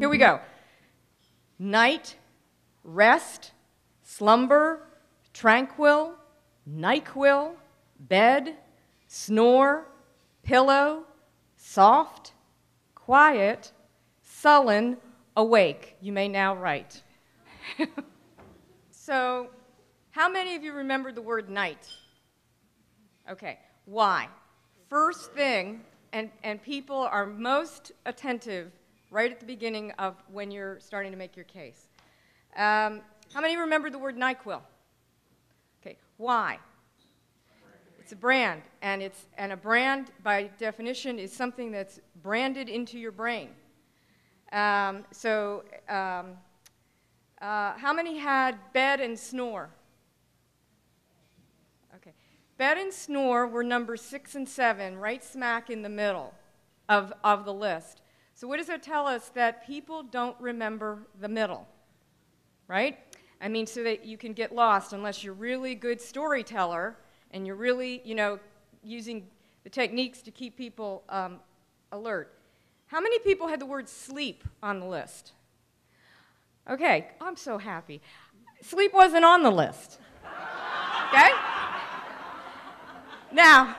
Here we go. Night, rest, slumber, tranquil, NyQuil, bed, snore, pillow, soft, quiet, sullen, awake. You may now write. So, how many of you remembered the word night? Okay, why? First thing, and people are most attentive right at the beginning of when you're starting to make your case. How many remembered the word NyQuil? Okay, why? It's a brand, and a brand, by definition, is something that's branded into your brain. How many had bed and snore? Okay, bed and snore were numbers 6 and 7, right smack in the middle of the list. So what does that tell us? That people don't remember the middle, right? I mean, so that you can get lost unless you're really good storyteller and you're really, using the techniques to keep people alert. How many people had the word sleep on the list? Okay, I'm so happy. Sleep wasn't on the list, okay? Now,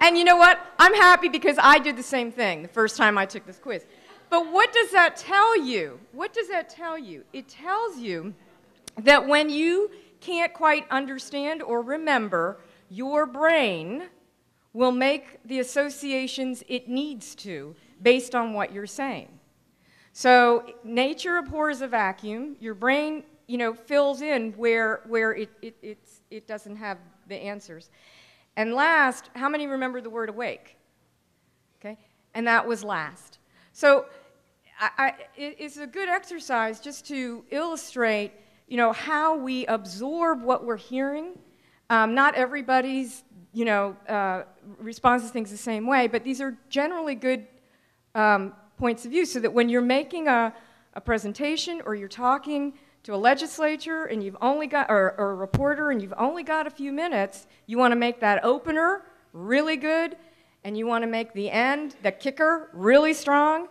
and you know what? I'm happy because I did the same thing the first time I took this quiz. But what does that tell you? What does that tell you? It tells you that when you can't quite understand or remember, your brain will make the associations it needs to based on what you're saying. So nature abhors a vacuum. Your brain, fills in where it doesn't have the answers. And last, how many remember the word awake? Okay, and that was last. So it's a good exercise just to illustrate, how we absorb what we're hearing. Not everybody's, responds to things the same way, but these are generally good points of view, so that when you're making a presentation or you're talking to a legislature and you've only got, or a reporter and you've only got a few minutes, you want to make that opener really good, and you want to make the end, the kicker, really strong,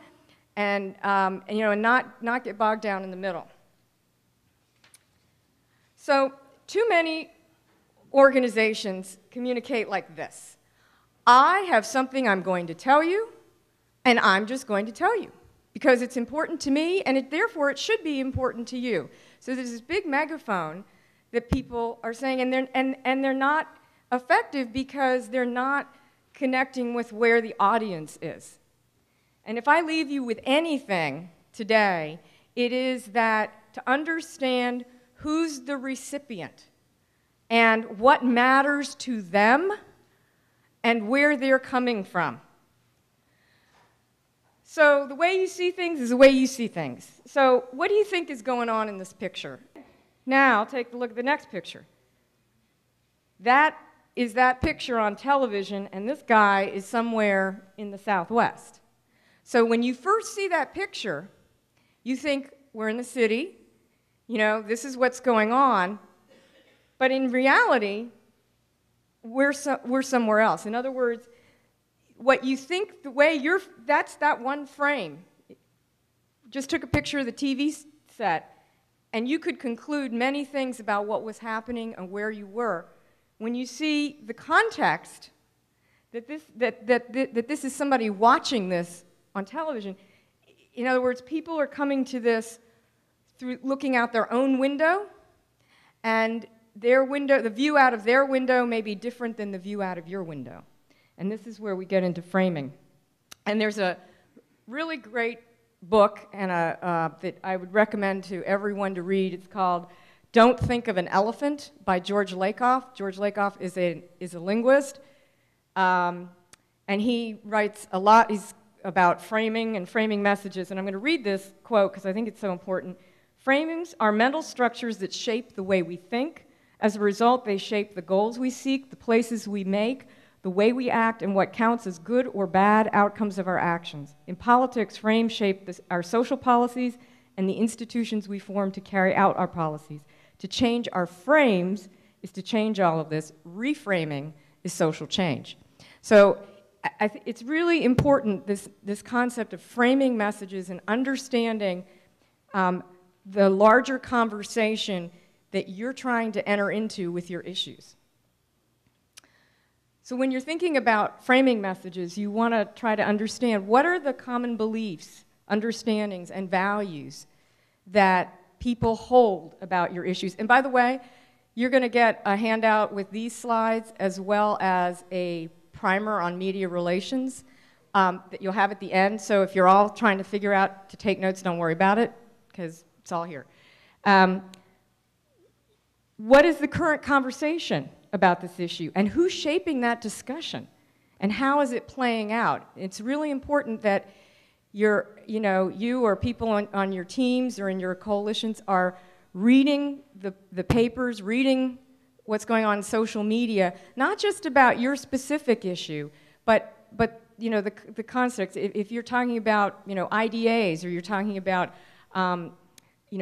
and not get bogged down in the middle. So too many organizations communicate like this. I have something I'm going to tell you, and I'm just going to tell you because it's important to me, and therefore it should be important to you. So there's this big megaphone that people are saying, and they're not effective because they're not connecting with where the audience is. And if I leave you with anything today, it is that to understand who's the recipient and what matters to them and where they're coming from. So the way you see things is the way you see things. So what do you think is going on in this picture? Now take a look at the next picture. That is that picture on television, and this guy is somewhere in the Southwest. So when you first see that picture, you think, we're in the city, this is what's going on, but in reality, we're somewhere else. In other words, what you think, the way that's that one frame. Just took a picture of the TV set, and you could conclude many things about what was happening and where you were. When you see the context, that this is somebody watching this on television, in other words, people are coming to this through looking out their own window, and their window, the view out of their window may be different than the view out of your window. And this is where we get into framing. And there's a really great book that I would recommend to everyone to read. It's called Don't Think of an Elephant by George Lakoff. George Lakoff is a linguist, and he writes a lot about framing and framing messages. And I'm going to read this quote because I think it's so important. Framings are mental structures that shape the way we think. As a result, they shape the goals we seek, the places we make, the way we act, and what counts as good or bad outcomes of our actions. In politics, frames shape our social policies and the institutions we form to carry out our policies. To change our frames is to change all of this. Reframing is social change. So it's really important, this concept of framing messages and understanding the larger conversation that you're trying to enter into with your issues. So when you're thinking about framing messages, you want to try to understand what are the common beliefs, understandings, and values that people hold about your issues. And by the way, you're going to get a handout with these slides as well as a primer on media relations that you'll have at the end. So if you're all trying to figure out to take notes, don't worry about it, because it's all here. What is the current conversation about this issue, and who's shaping that discussion, and how is it playing out? It's really important that you or people on your teams or in your coalitions are reading the papers, reading what's going on in social media, not just about your specific issue, but the context. If you're talking about IDAs, or you're talking about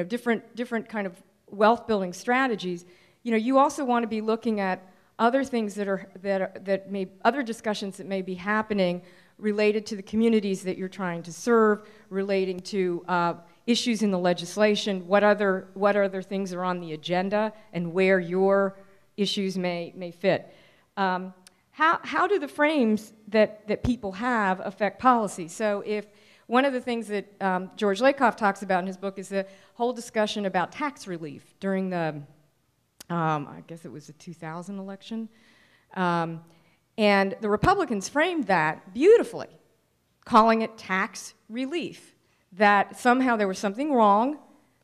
different kind of wealth building strategies, you also want to be looking at other things other discussions that may be happening related to the communities that you're trying to serve, relating to issues in the legislation, what other things are on the agenda, and where your issues may fit. How do the frames that people have affect policy? So if one of the things that George Lakoff talks about in his book is the whole discussion about tax relief during the, I guess it was the 2000 election. And the Republicans framed that beautifully, calling it tax relief, that somehow there was something wrong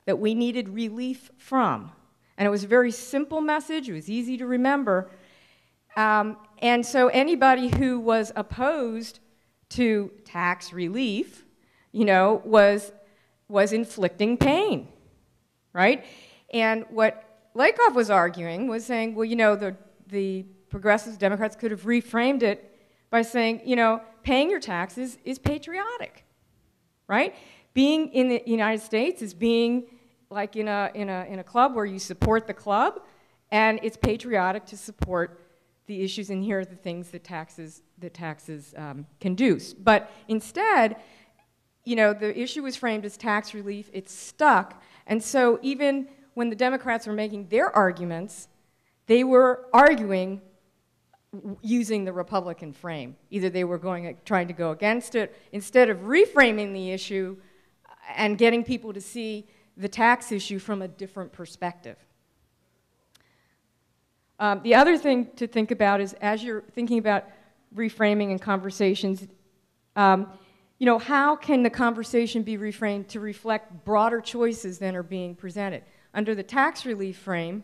that we needed relief from. And it was a very simple message. It was easy to remember. And so anybody who was opposed to tax relief, was inflicting pain, right? And what Lakoff was arguing was saying, well, the progressives, Democrats could have reframed it by saying, paying your taxes is patriotic, right? Being in the United States is being like in a club where you support the club, and it's patriotic to support the issues, and here are the things that taxes can do. But instead, the issue was framed as tax relief. It stuck, and so even when the Democrats were making their arguments, they were arguing using the Republican frame. Either they were trying to go against it, instead of reframing the issue and getting people to see the tax issue from a different perspective. The other thing to think about is, as you're thinking about reframing and conversations, how can the conversation be reframed to reflect broader choices than are being presented? Under the tax relief frame,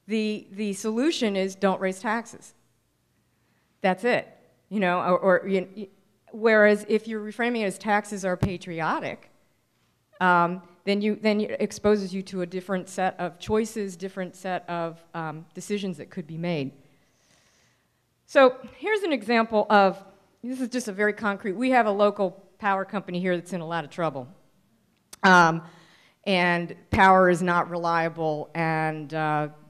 the solution is don't raise taxes. That's it. Whereas if you're reframing it as taxes are patriotic, then it exposes you to a different set of choices, different set of decisions that could be made. So here's an example of, this is just a very concrete, we have a local power company here that's in a lot of trouble. And power is not reliable, and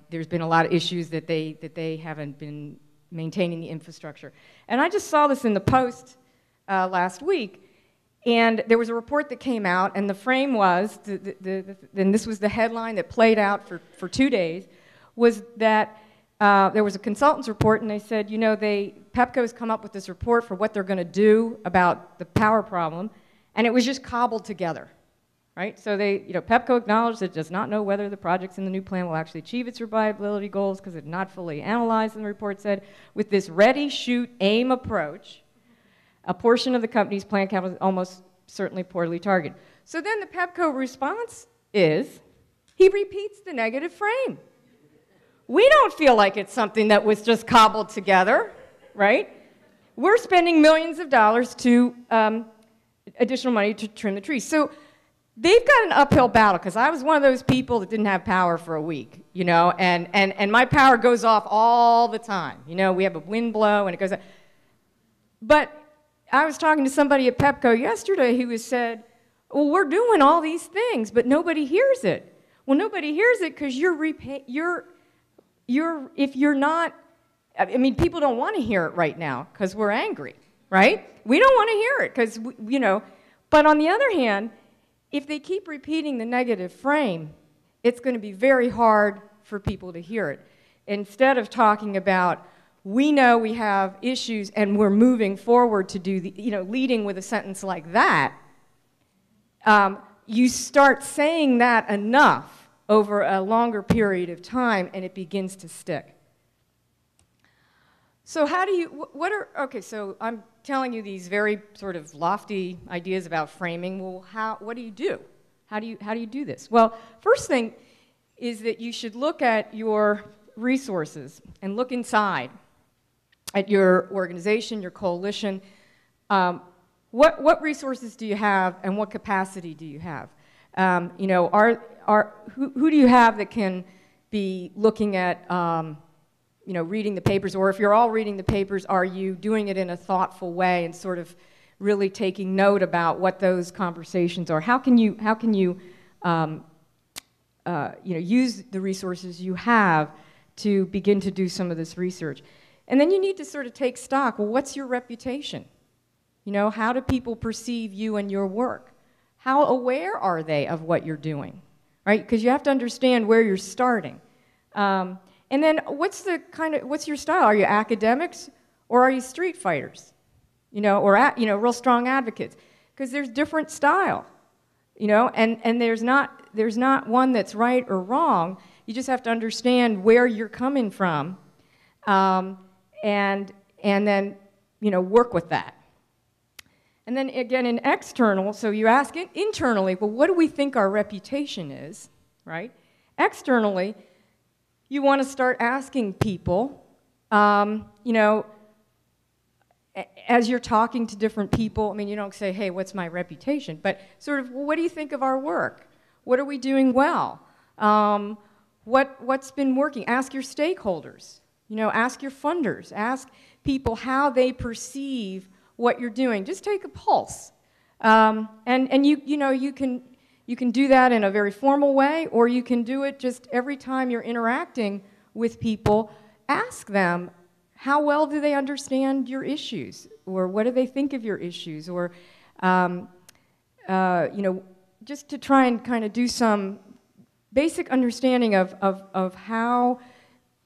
there's been a lot of issues that they haven't been maintaining the infrastructure. And I just saw this in the Post last week, and there was a report that came out, and the frame was, and this was the headline that played out for 2 days, was that there was a consultant's report, and they said, Pepco's come up with this report for what they're going to do about the power problem, and it was just cobbled together. Right? So Pepco acknowledged it does not know whether the projects in the new plan will actually achieve its reliability goals because it did not fully analyzed, and the report said, with this ready, shoot, aim approach, a portion of the company's plan capital is almost certainly poorly targeted. So then the Pepco response is, he repeats the negative frame. We don't feel like it's something that was just cobbled together, right? We're spending millions of dollars to additional money to trim the trees. So they've got an uphill battle, because I was one of those people that didn't have power for a week, and my power goes off all the time. We have a wind blow and it goes off. But I was talking to somebody at Pepco yesterday who said, well, we're doing all these things, but nobody hears it. Well, nobody hears it because if you're not, people don't want to hear it right now because we're angry, right? We don't want to hear it because, you know, but on the other hand, if they keep repeating the negative frame, it's going to be very hard for people to hear it. Instead of talking about, we know we have issues and we're moving forward to do the, you know, leading with a sentence like that, you start saying that enough over a longer period of time and it begins to stick. So how do you, okay, so I'm telling you these very sort of lofty ideas about framing. Well, what do you do? How do you do this? Well, first thing is that you should look at your resources and look inside at your organization, your coalition. What resources do you have and what capacity do you have? You know, who do you have that can be looking at, you know, reading the papers, or if you're all reading the papers, are you doing it in a thoughtful way and sort of really taking note about what those conversations are? How can you you know, use the resources you have to begin to do some of this research? And then you need to sort of take stock. Well, what's your reputation? You know, how do people perceive you and your work? How aware are they of what you're doing, right? Because you have to understand where you're starting. And then what's your style? Are you academics or are you street fighters? You know, or real strong advocates? Because there's different style, you know, and there's not one that's right or wrong. You just have to understand where you're coming from, and then, you know, work with that. And then again, in external, so you ask it internally, well, what do we think our reputation is, right? Externally, you want to start asking people, you know, as you're talking to different people. I mean, you don't say, hey, what's my reputation? But sort of, well, what do you think of our work? What are we doing well? What's been working? Ask your stakeholders. You know, ask your funders. Ask people how they perceive what you're doing. Just take a pulse. And you can do that in a very formal way, or you can do it just every time you're interacting with people. Ask them, how well do they understand your issues? Or what do they think of your issues? Or, you know, just to try and kind of do some basic understanding of how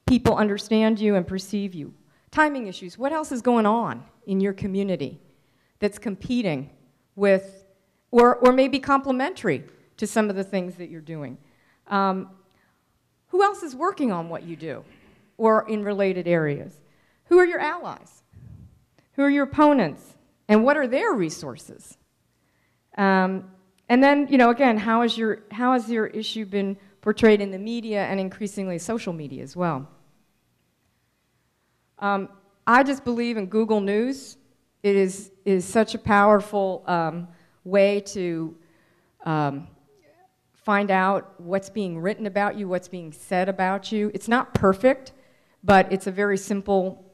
people understand you and perceive you. Timing issues. What else is going on in your community that's competing with, or maybe complementary to some of the things that you're doing? Who else is working on what you do, or in related areas? Who are your allies? Who are your opponents? And what are their resources? And then, you know, again, how has your issue been portrayed in the media and increasingly social media as well? I just believe in Google News. It is such a powerful way to find out what's being written about you, what's being said about you. It's not perfect, but it's a very simple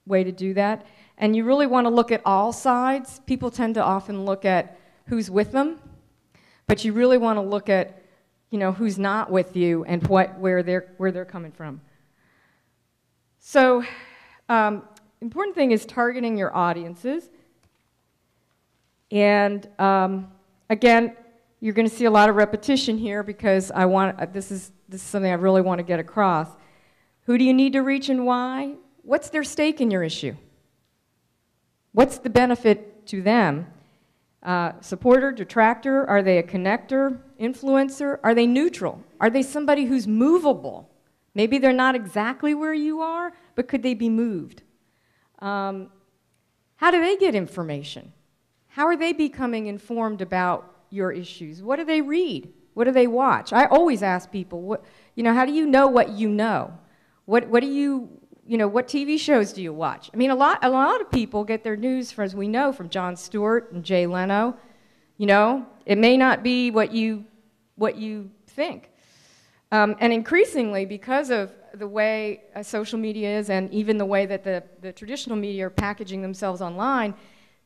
way to do that. And you really want to look at all sides. People tend to often look at who's with them, but you really want to look at, you know, who's not with you and where they're coming from. So, important thing is targeting your audiences. And again, you're going to see a lot of repetition here because this is something I really want to get across. Who do you need to reach and why? What's their stake in your issue? What's the benefit to them? Supporter, detractor? Are they a connector, influencer? Are they neutral? Are they somebody who's movable? Maybe they're not exactly where you are, but could they be moved? How do they get information? How are they becoming informed about your issues? What do they read? What do they watch? I always ask people, how do you know what you know? What TV shows do you watch? I mean, a lot of people get their news, as we know, from Jon Stewart and Jay Leno. You know, it may not be what you think. And increasingly, because of the way social media is, and even the way that the traditional media are packaging themselves online,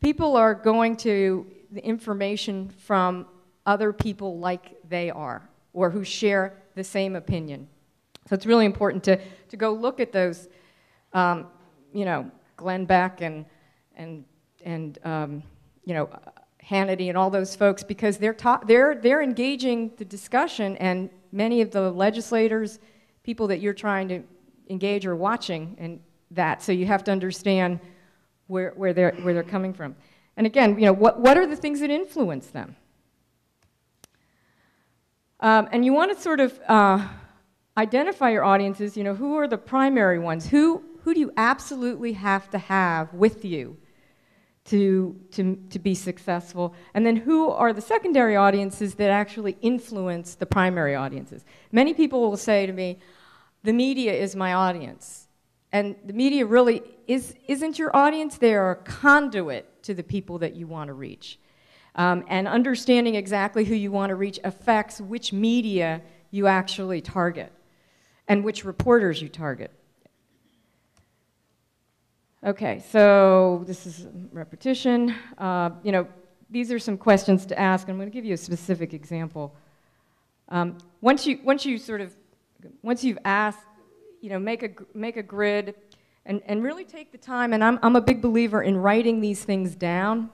people are going to the information from other people like they are, or who share the same opinion. So it's really important to go look at those, Glenn Beck and you know, Hannity and all those folks, because they're engaging the discussion, and many of the legislators, people that you're trying to engage, are watching and that. So you have to understand where they're coming from. And again, you know, what are the things that influence them? And you want to sort of identify your audiences. You know, who are the primary ones? Who do you absolutely have to have with you to be successful? And then who are the secondary audiences that actually influence the primary audiences? Many people will say to me, the media is my audience. And the media really isn't your audience. They are a conduit to the people that you want to reach. And understanding exactly who you want to reach affects which media you actually target and which reporters you target. Okay, so this is repetition. You know, these are some questions to ask. I'm going to give you a specific example. Once you've asked, you know, make a grid and really take the time. And I'm a big believer in writing these things down.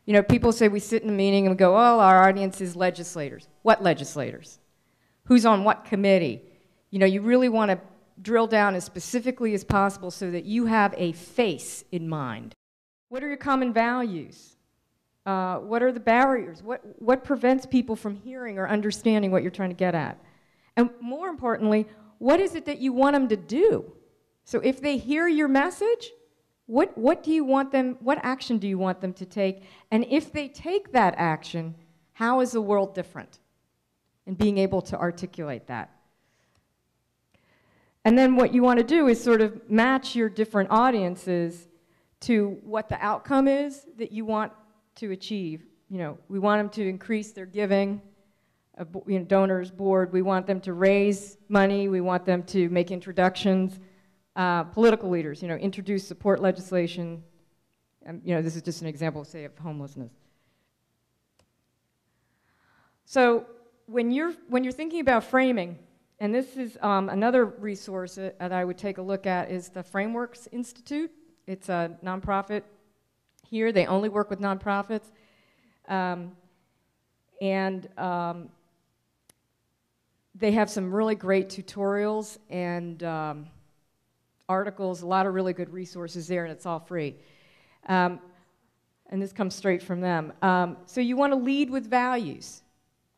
You know, people say we sit in a meeting and we go, oh, our audience is legislators. What legislators? Who's on what committee? You know, you really want to drill down as specifically as possible so that you have a face in mind. What are your common values? What are the barriers? What prevents people from hearing or understanding what you're trying to get at? And more importantly, what is it that you want them to do? So if they hear your message, what do you want them, what action do you want them to take? And if they take that action, how is the world different? And being able to articulate that. And then what you want to do is sort of match your different audiences to what the outcome is that you want to achieve. You know, we want them to increase their giving, you know, donors board. We want them to raise money. We want them to make introductions. Political leaders, you know, introduce support legislation. You know, this is just an example, say, of homelessness. So when you're thinking about framing, and this is another resource that I would take a look at, is the Frameworks Institute. It's a nonprofit here. They only work with nonprofits. They have some really great tutorials and articles, a lot of really good resources there, and it's all free. And this comes straight from them. So you want to lead with values.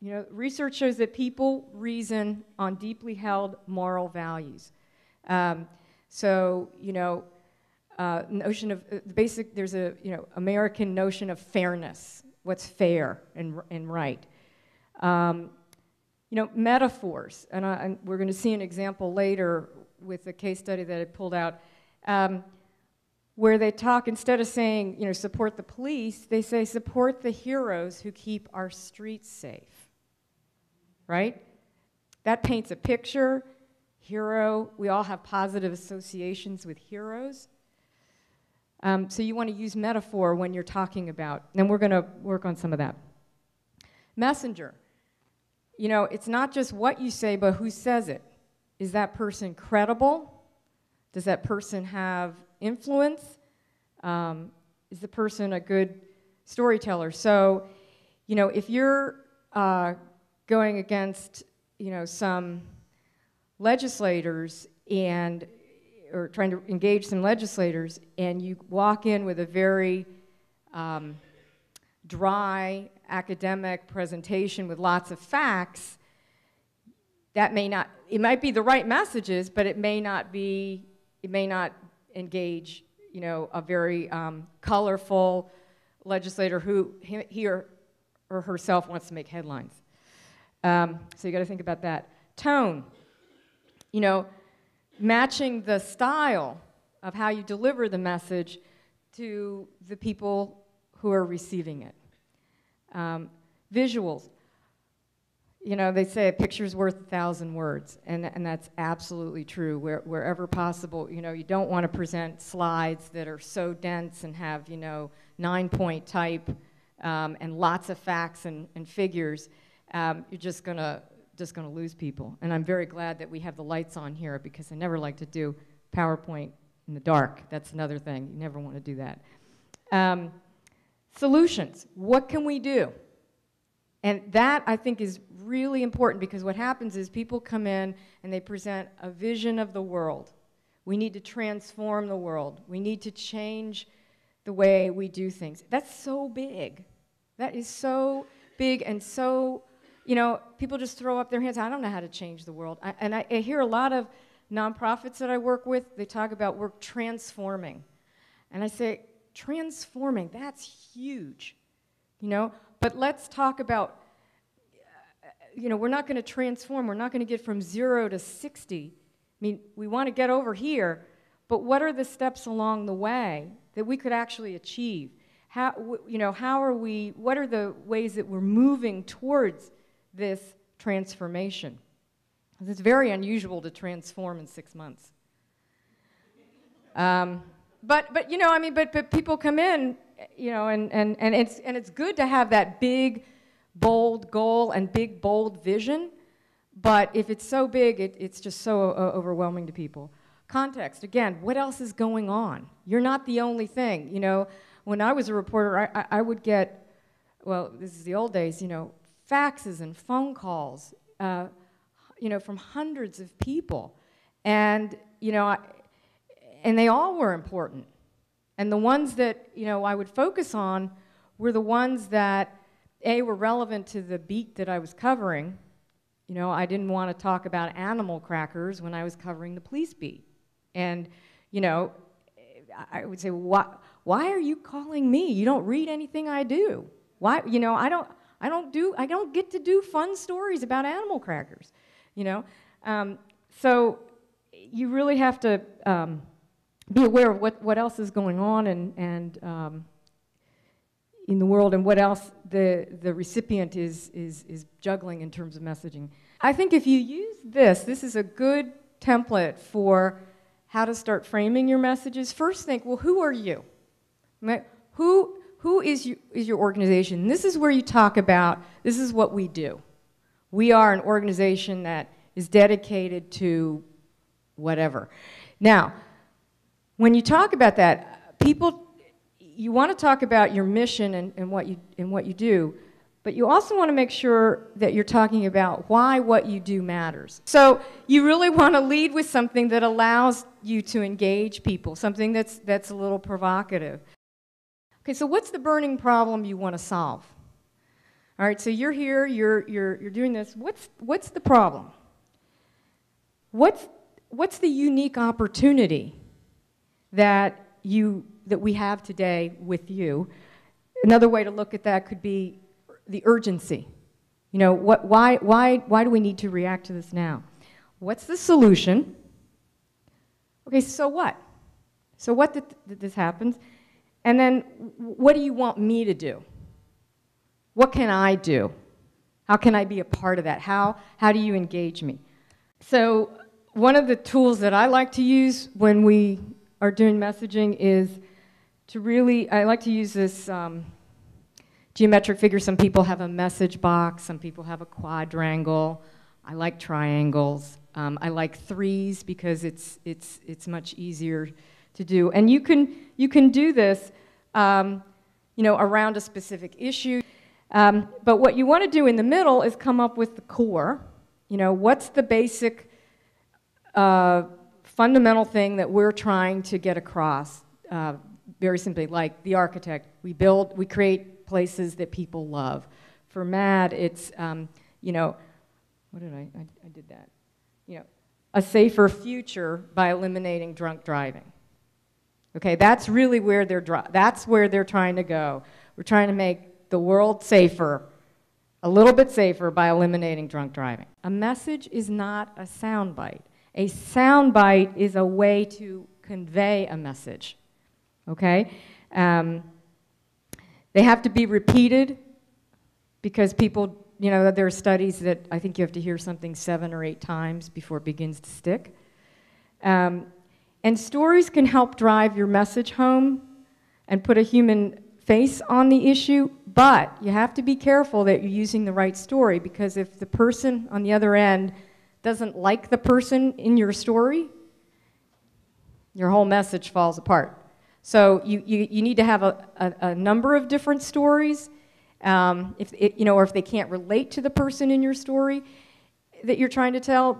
You know, research shows that people reason on deeply held moral values. So, you know, notion of basic, there's a, you know, American notion of fairness, what's fair and right. You know, metaphors, and we're going to see an example later with a case study that I pulled out, where they talk, instead of saying, you know, support the police, they say support the heroes who keep our streets safe. Right? That paints a picture. Hero, we all have positive associations with heroes. So you want to use metaphor when you're talking about, and we're going to work on some of that. Messenger. You know, it's not just what you say, but who says it. Is that person credible? Does that person have influence? Is the person a good storyteller? So, you know, if you're going against, you know, some legislators or trying to engage some legislators, and you walk in with a very dry academic presentation with lots of facts, that may not, it might be the right messages, but it may not engage, you know, a very colorful legislator who he or herself wants to make headlines. So you got to think about that. Tone, you know, matching the style of how you deliver the message to the people who are receiving it. Visuals, you know, they say a picture's worth 1,000 words, and that's absolutely true. Wherever possible, you know, you don't want to present slides that are so dense and have, you know, 9-point type and lots of facts and figures. You're just gonna lose people. And I'm very glad that we have the lights on here, because I never like to do PowerPoint in the dark. That's another thing. You never want to do that. Solutions. What can we do? And that, I think, is really important, because what happens is people come in and they present a vision of the world. We need to transform the world. We need to change the way we do things. That's so big. That is so big and so, you know, people just throw up their hands. I don't know how to change the world. I hear a lot of nonprofits that I work with, they talk about work transforming. And I say, transforming, that's huge, you know? But let's talk about, you know, we're not going to transform. We're not going to get from 0 to 60. I mean, we want to get over here, but what are the steps along the way that we could actually achieve? How, you know, how are we, what are the ways that we're moving towards this transformation? It's very unusual to transform in 6 months. But you know, I mean, but people come in, you know, and it's good to have that big, bold goal and big, bold vision. But if it's so big, it's just so overwhelming to people. Context, again, what else is going on? You're not the only thing. You know, when I was a reporter, I would get, well, this is the old days, you know, faxes and phone calls, you know, from hundreds of people. And, you know, and they all were important. And the ones that, you know, I would focus on were the ones that, A, were relevant to the beat that I was covering. You know, I didn't want to talk about animal crackers when I was covering the police beat. And, you know, I would say, why are you calling me? You don't read anything I do. Why, you know, I don't get to do fun stories about animal crackers, you know. So you really have to be aware of what else is going on and in the world, and what else the recipient is juggling in terms of messaging. I think if you use this is a good template for how to start framing your messages. First think, well, who are you? Who is your organization? This is where you talk about, this is what we do. We are an organization that is dedicated to whatever. Now, when you talk about that, people, you want to talk about your mission and what you do, but you also want to make sure that you're talking about why what you do matters. So you really want to lead with something that allows you to engage people, something that's a little provocative. Okay, so what's the burning problem you want to solve? All right, so you're here, you're doing this. What's the problem? What's the unique opportunity that we have today with you? Another way to look at that could be the urgency. You know, why do we need to react to this now? What's the solution? Okay, so what? So what that this happens? And then what do you want me to do? What can I do? How can I be a part of that? How do you engage me? So one of the tools that I like to use when we are doing messaging is I like to use this geometric figure. Some people have a message box, some people have a quadrangle. I like triangles. I like threes because it's much easier to do. And you can do this you know, around a specific issue. But what you want to do in the middle is come up with the core. You know, what's the basic fundamental thing that we're trying to get across? Very simply, like the architect, we create places that people love. For MAD, it's, you know, what did I did that. You know, a safer future by eliminating drunk driving. Okay, that's really where that's where they're trying to go. We're trying to make the world safer, a little bit safer by eliminating drunk driving. A message is not a soundbite. A soundbite is a way to convey a message. Okay, they have to be repeated because people, you know, there are studies that I think you have to hear something 7 or 8 times before it begins to stick. And stories can help drive your message home and put a human face on the issue, but you have to be careful that you're using the right story, because if the person on the other end doesn't like the person in your story, your whole message falls apart. So you need to have a number of different stories. If it, you know, or if they can't relate to the person in your story that you're trying to tell,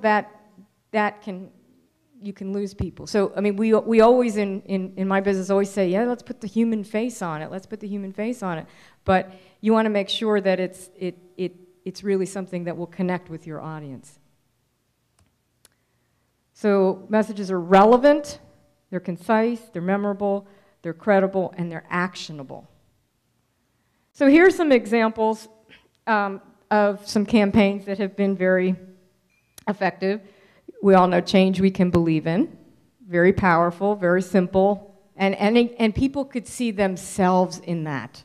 you can lose people. So, I mean, we always, in my business, always say, yeah, let's put the human face on it. Let's put the human face on it. But you want to make sure that it's really something that will connect with your audience. So messages are relevant, they're concise, they're memorable, they're credible, and they're actionable. So here's some examples of some campaigns that have been very effective. We all know Change We Can Believe In. Very powerful, very simple, and people could see themselves in that.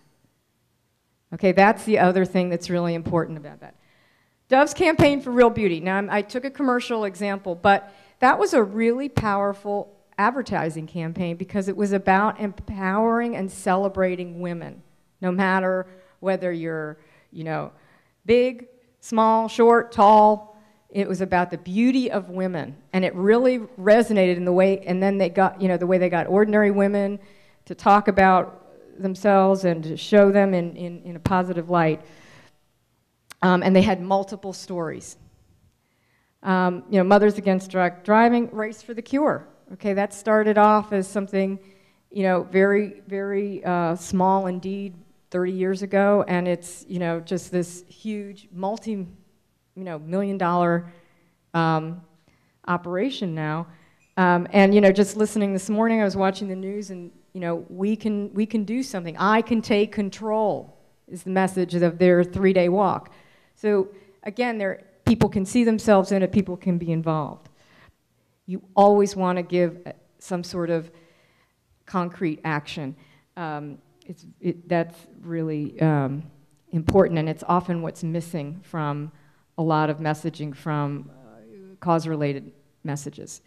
Okay, that's the other thing that's really important about that. Dove's Campaign for Real Beauty. Now, I took a commercial example, but that was a really powerful advertising campaign because it was about empowering and celebrating women, no matter whether you're, you know, big, small, short, tall. It was about the beauty of women, and it really resonated in the way, and then they got, you know, the way they got ordinary women to talk about themselves and to show them in a positive light. And they had multiple stories. You know, Mothers Against Drunk Driving, Race for the Cure. Okay, that started off as something, you know, very, very small indeed 30 years ago, and it's, you know, just this huge multi-million-dollar operation now. And, you know, just listening this morning, I was watching the news, and, you know, we can do something. I can take control is the message of their 3-day walk. So, again, people can see themselves in it, people can be involved. You always want to give some sort of concrete action. That's really important, and it's often what's missing from a lot of messaging from cause-related messages.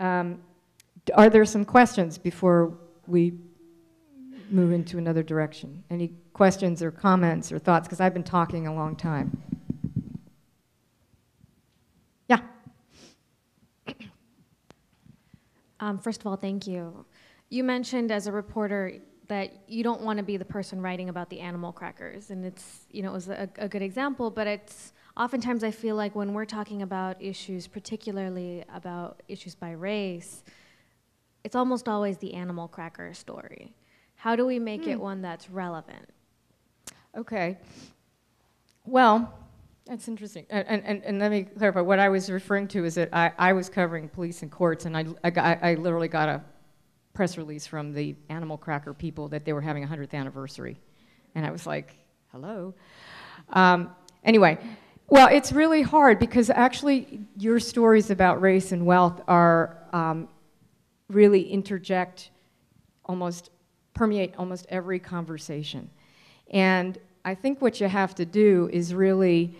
Are there some questions before we move into another direction? Any questions or comments or thoughts? Because I've been talking a long time. Yeah. First of all, thank you. You mentioned as a reporter that you don't want to be the person writing about the animal crackers, and it's, you know, it was a good example, but it's oftentimes I feel like when we're talking about issues, particularly about issues by race, it's almost always the animal cracker story. How do we make it one that's relevant? Okay. Well, that's interesting. And let me clarify. What I was referring to is that I was covering police and courts, and I literally got a press release from the animal cracker people that they were having a 100th anniversary. And I was like, hello? Anyway, well, it's really hard because actually your stories about race and wealth are really permeate almost every conversation. And I think what you have to do is really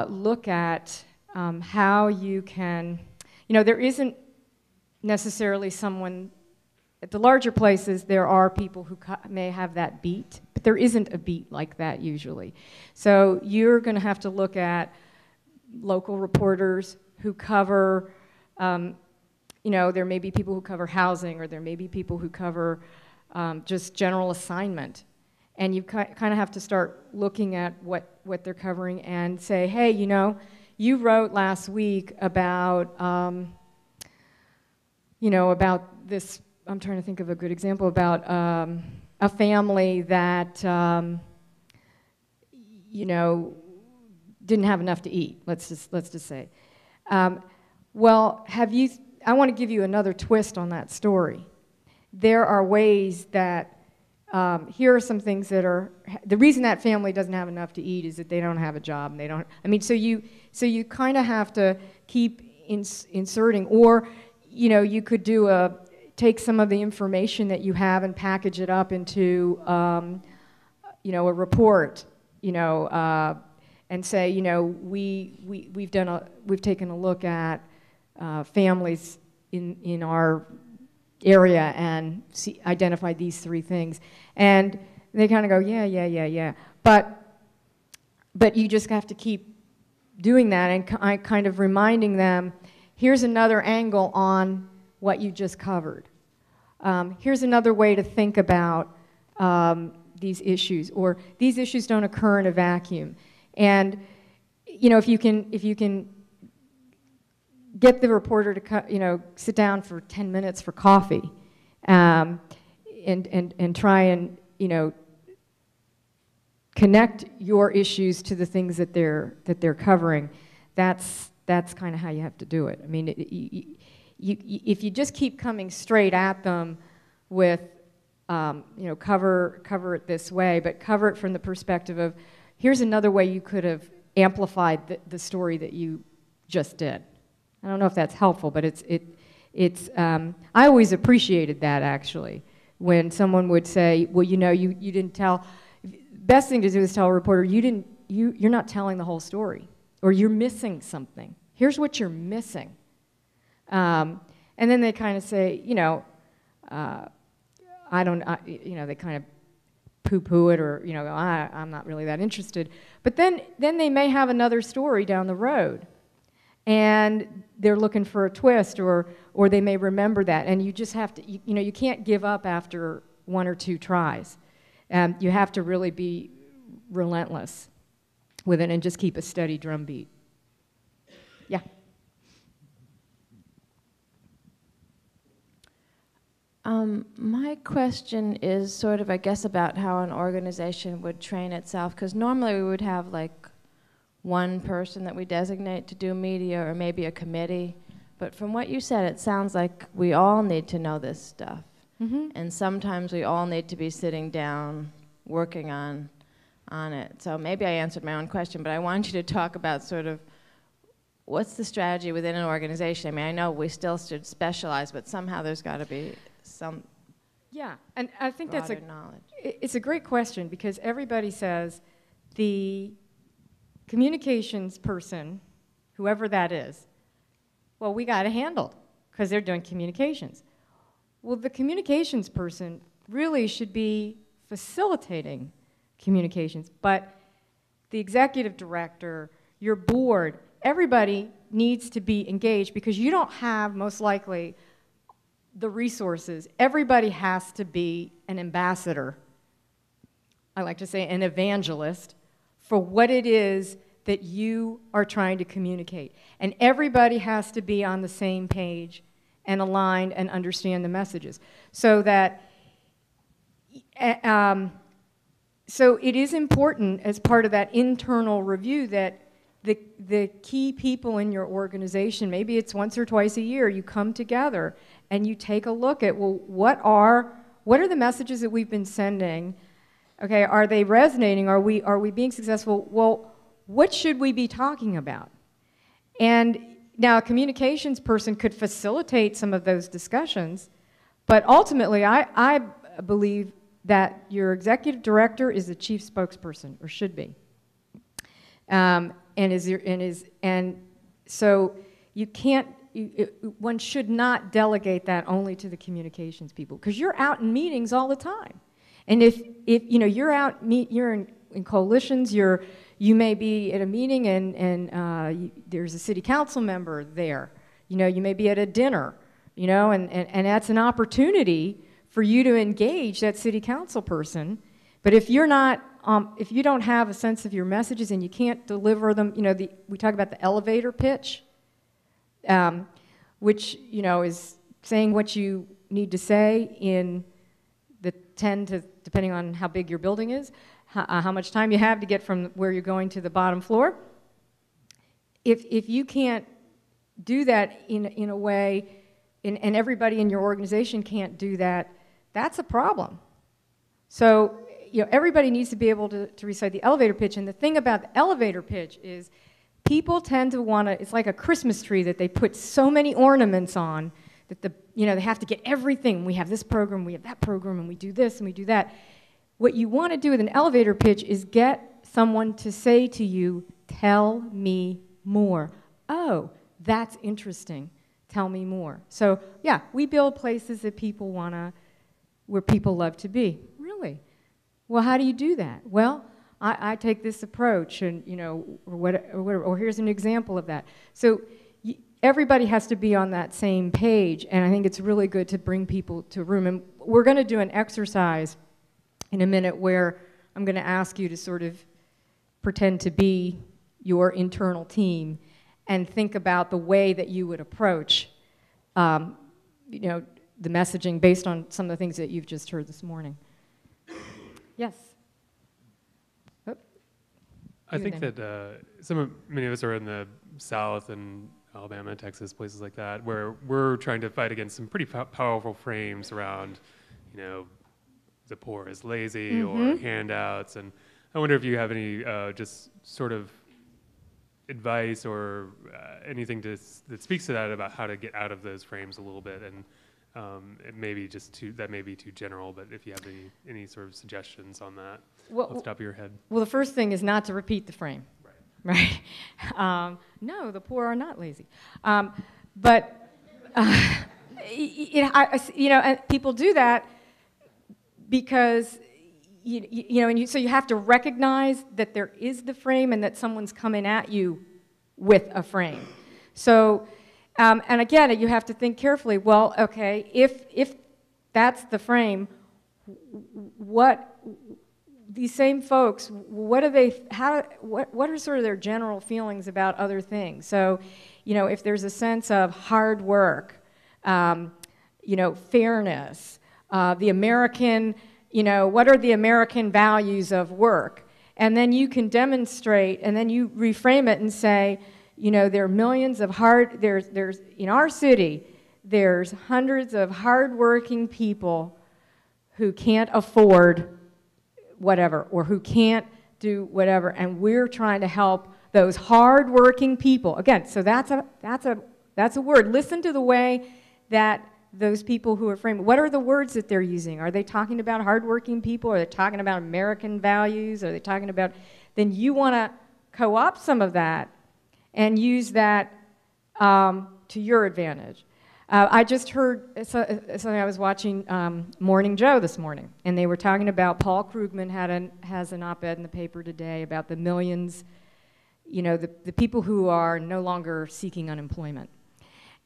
look at how you can, you know, there isn't necessarily someone, at the larger places there are people who may have that beat, but there isn't a beat like that usually. So you're going to have to look at local reporters who cover, you know, there may be people who cover housing, or there may be people who cover just general assignment. And you kind of have to start looking at what they're covering and say, hey, you know, you wrote last week about, you know, about this, I'm trying to think of a good example, about a family that, you know, didn't have enough to eat, let's just say. Well, I want to give you another twist on that story. There are ways that, here are some things that are, the reason that family doesn't have enough to eat is that they don't have a job, and they don't, I mean, so you kind of have to keep inserting, or, you know, you could take some of the information that you have and package it up into, you know, a report, you know, and say, you know, we've taken a look at families in our area and identified these 3 things, and they kind of go, yeah. But you just have to keep doing that and kind of reminding them, here's another angle on what you just covered. Here's another way to think about these issues, or these issues don't occur in a vacuum. And if you can get the reporter to sit down for 10 minutes for coffee, and try and connect your issues to the things that they're covering. That's kind of how you have to do it. I mean, if you just keep coming straight at them with cover it this way, but cover it from the perspective of, here's another way you could have amplified the story that you just did. I don't know if that's helpful, but I always appreciated that, actually, when someone would say, well, you didn't tell. Best thing to do is tell a reporter, you're not telling the whole story, or you're missing something. Here's what you're missing. And then they kind of say, they kind of poo-poo it, or I'm not really that interested. But then they may have another story down the road, and they're looking for a twist, or they may remember that, and you just have to, you can't give up after one or two tries. You have to really be relentless with it and just keep a steady drumbeat. Yeah. My question is sort of, I guess, about how an organization would train itself, because normally we would have like one person that we designate to do media, or maybe a committee. But from what you said, it sounds like we all need to know this stuff. Mm-hmm. And sometimes we all need to be sitting down working on it. So maybe I answered my own question, but I want you to talk about sort of what's the strategy within an organization. I mean, I know we still should specialize, but somehow there's got to be some and I think that's knowledge. It's a great question, because everybody says the communications person, whoever that is, well, we got it handled because they're doing communications. Well, the communications person really should be facilitating communications, but the executive director, your board, everybody needs to be engaged, because you don't have, most likely, the resources. Everybody has to be an ambassador, I like to say an evangelist, for what it is that you are trying to communicate. And everybody has to be on the same page and aligned and understand the messages. So that, so it is important as part of that internal review that the key people in your organization, maybe it's once or twice a year, you come together and you take a look at, well, what are the messages that we've been sending? Okay, are they resonating? Are we being successful? Well, what should we be talking about? And now a communications person could facilitate some of those discussions, but ultimately I believe that your executive director is the chief spokesperson, or should be. And so you can't, one should not delegate that only to the communications people, because you're out in meetings all the time. And if you're out, you're in coalitions, you may be at a meeting and there's a city council member there. You may be at a dinner, and that's an opportunity for you to engage that city council person. But if you're not, if you don't have a sense of your messages and you can't deliver them, we talk about the elevator pitch, which is saying what you need to say in the 10 to, depending on how big your building is, how much time you have to get from where you're going to the bottom floor. If you can't do that in a way, and everybody in your organization can't do that, that's a problem. So everybody needs to be able to recite the elevator pitch. And the thing about the elevator pitch is people tend to want to, it's like a Christmas tree that they put so many ornaments on that they have to get everything. We have this program, we have that program, and we do this and we do that. What you want to do with an elevator pitch is get someone to say to you, tell me more. Oh, that's interesting. Tell me more. So yeah, we build places that people where people love to be. Really? Well, how do you do that? Well, I take this approach, and or here's an example of that. So everybody has to be on that same page, and I think it's really good to bring people to a room. And we're going to do an exercise in a minute where I'm going to ask you to sort of pretend to be your internal team and think about the way that you would approach, you know, the messaging based on some of the things that you've just heard this morning. Yes. Oh. I think that many of us are in the South and Alabama, Texas, places like that, where we're trying to fight against some pretty powerful frames around, you know, the poor is lazy or handouts. And I wonder if you have any just sort of advice or anything that speaks to that about how to get out of those frames a little bit. And it may be that may be too general, but if you have any sort of suggestions on that off the top of your head. Well, the first thing is not to repeat the frame. Right? No, the poor are not lazy. But, you know, and people do that because, you know, and so you have to recognize that there is the frame and that someone's coming at you with a frame. So, and again, you have to think carefully, well, okay, if that's the frame, these same folks, what are sort of their general feelings about other things? So, you know, if there's a sense of hard work, you know, fairness, the American, you know, what are the American values of work? And then you can demonstrate, and then you reframe it and say, you know, there are millions of there's in our city, there's hundreds of hardworking people who can't afford whatever, or who can't do whatever, and we're trying to help those hard-working people. Again, so that's a word. Listen to the way that those people who are framing, what are the words that they're using? Are they talking about hard-working people? Are they talking about American values? Are they talking about, then you want to co-opt some of that and use that to your advantage. I just heard something. I was watching Morning Joe this morning, and they were talking about Paul Krugman has an op-ed in the paper today about the millions, you know, the people who are no longer seeking unemployment.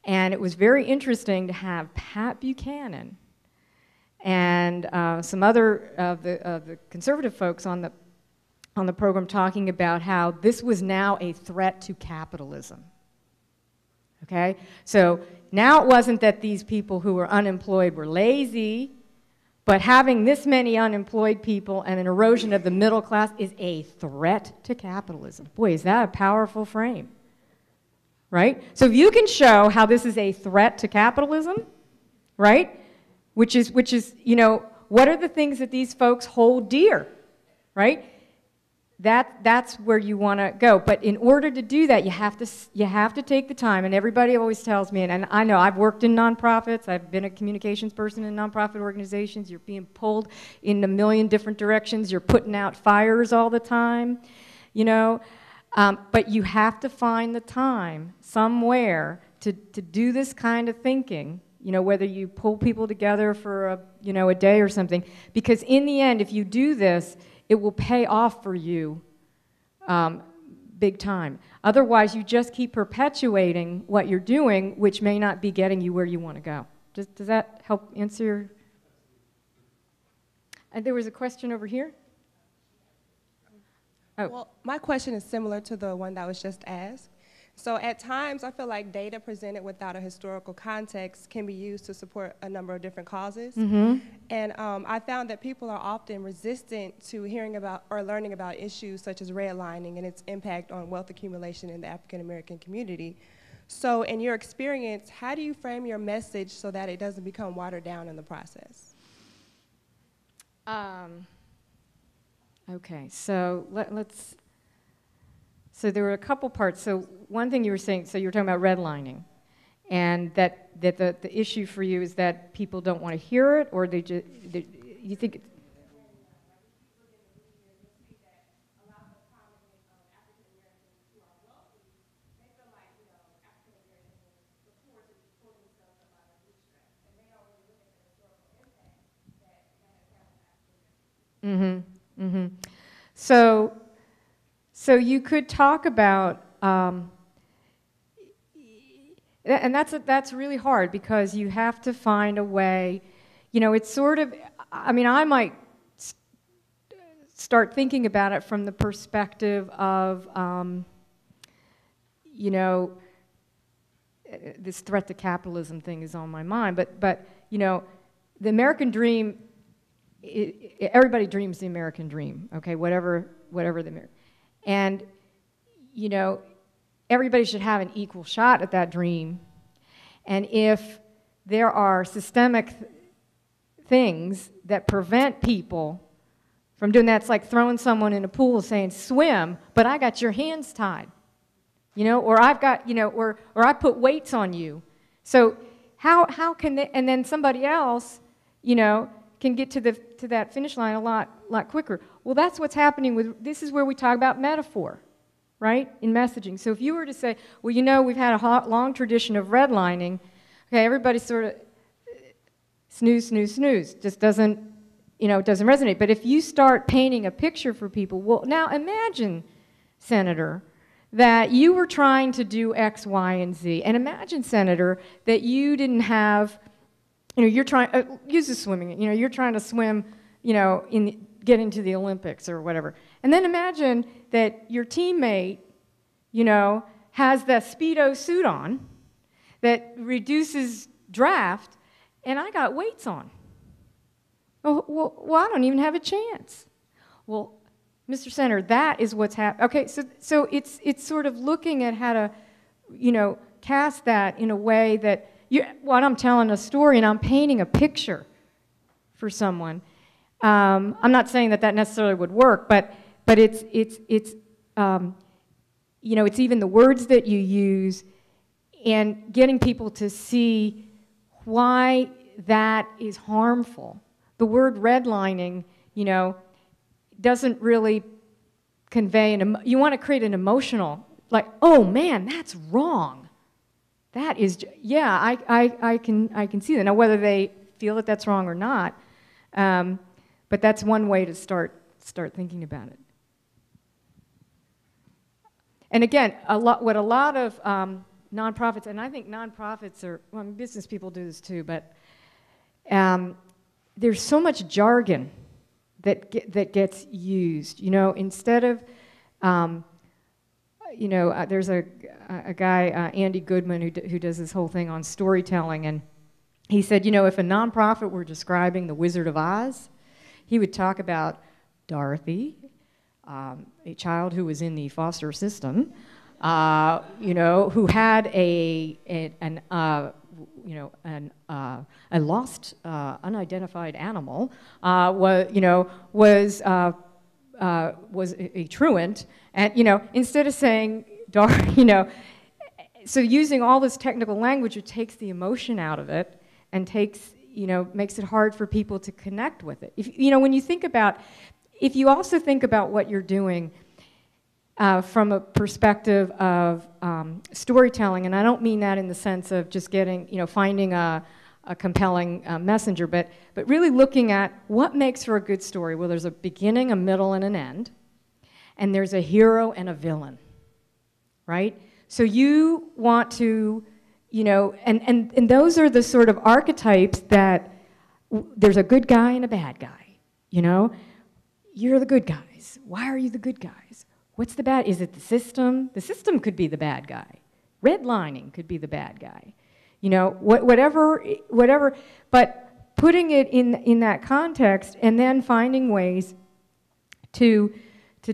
And it was very interesting to have Pat Buchanan and some other of the conservative folks on the program talking about how this was now a threat to capitalism. Okay? So now it wasn't that these people who were unemployed were lazy, but having this many unemployed people and an erosion of the middle class is a threat to capitalism. Boy, is that a powerful frame, right? So if you can show how this is a threat to capitalism, right, which is, you know, what are the things that these folks hold dear, right? That's where you want to go. But in order to do that, you have to take the time. And everybody always tells me, and I know I've worked in nonprofits. I've been a communications person in nonprofit organizations. You're being pulled in a million different directions. You're putting out fires all the time, you know. But you have to find the time somewhere to do this kind of thinking. You know, whether you pull people together for a day or something. Because in the end, if you do this, it will pay off for you big time. Otherwise, you just keep perpetuating what you're doing, which may not be getting you where you want to go. Does that help answer your... And there was a question over here. Oh. Well, my question is similar to the one that was just asked. So at times, I feel like data presented without a historical context can be used to support a number of different causes. Mm-hmm. And I found that people are often resistant to hearing about or learning about issues such as redlining and its impact on wealth accumulation in the African American community. So in your experience, how do you frame your message so that it doesn't become watered down in the process? Okay, so let's... So there were a couple parts. So one thing you were saying, so you were talking about redlining, and that the issue for you is that people don't want to hear it, or you think... Mm-hmm, mm-hmm. So you could talk about, and that's really hard because you have to find a way, it's sort of, I mean, I might start thinking about it from the perspective of, this threat to capitalism thing is on my mind, but the American dream, everybody dreams the American dream, okay, whatever the, and, everybody should have an equal shot at that dream. And if there are systemic things that prevent people from doing that, it's like throwing someone in a pool saying, swim, but I got your hands tied. Or I've got, or I put weights on you. So how can they, and then somebody else, can get to that finish line a lot quicker. Well, that's what's happening with, this is where we talk about metaphor, right, in messaging. So if you were to say, well, we've had a long tradition of redlining, okay, everybody sort of snooze, snooze, snooze, just doesn't, it doesn't resonate. But if you start painting a picture for people, well, now imagine, Senator, that you were trying to do X, Y, and Z. And imagine, Senator, that you didn't have, you're trying, use the swimming, you're trying to swim, get into the Olympics or whatever. And then imagine that your teammate, has that Speedo suit on that reduces draft, and I got weights on. Well, I don't even have a chance. Well, Mr. Senator, that is what's happening. Okay, so it's sort of looking at how to, cast that in a way that I'm telling a story and I'm painting a picture for someone. I'm not saying that necessarily would work, but it's it's even the words that you use and getting people to see why that is harmful. The word redlining, doesn't really convey you want to create an emotional, like, oh man, that's wrong. That is, yeah, I can see that. Now, whether they feel that that's wrong or not, but that's one way to start thinking about it. And again, what a lot of nonprofits, and I think nonprofits are, well, business people do this too, but there's so much jargon that gets used. Instead of, there's a guy, Andy Goodman, who does this whole thing on storytelling, and he said, if a nonprofit were describing the Wizard of Oz, he would talk about Dorothy, a child who was in the foster system, who had a lost, unidentified animal, was a truant, and instead of saying, so using all this technical language, it takes the emotion out of it, and makes it hard for people to connect with it. When you think about, if you also think about what you're doing from a perspective of storytelling, and I don't mean that in the sense of just getting, finding a compelling messenger, but really looking at what makes for a good story. Well, there's a beginning, a middle, and an end, and there's a hero and a villain, right? So you want to, and those are the sort of archetypes that there's a good guy and a bad guy, You're the good guys. Why are you the good guys? What's the bad? Is it the system? The system could be the bad guy. Redlining could be the bad guy. Whatever, but putting it in that context and then finding ways to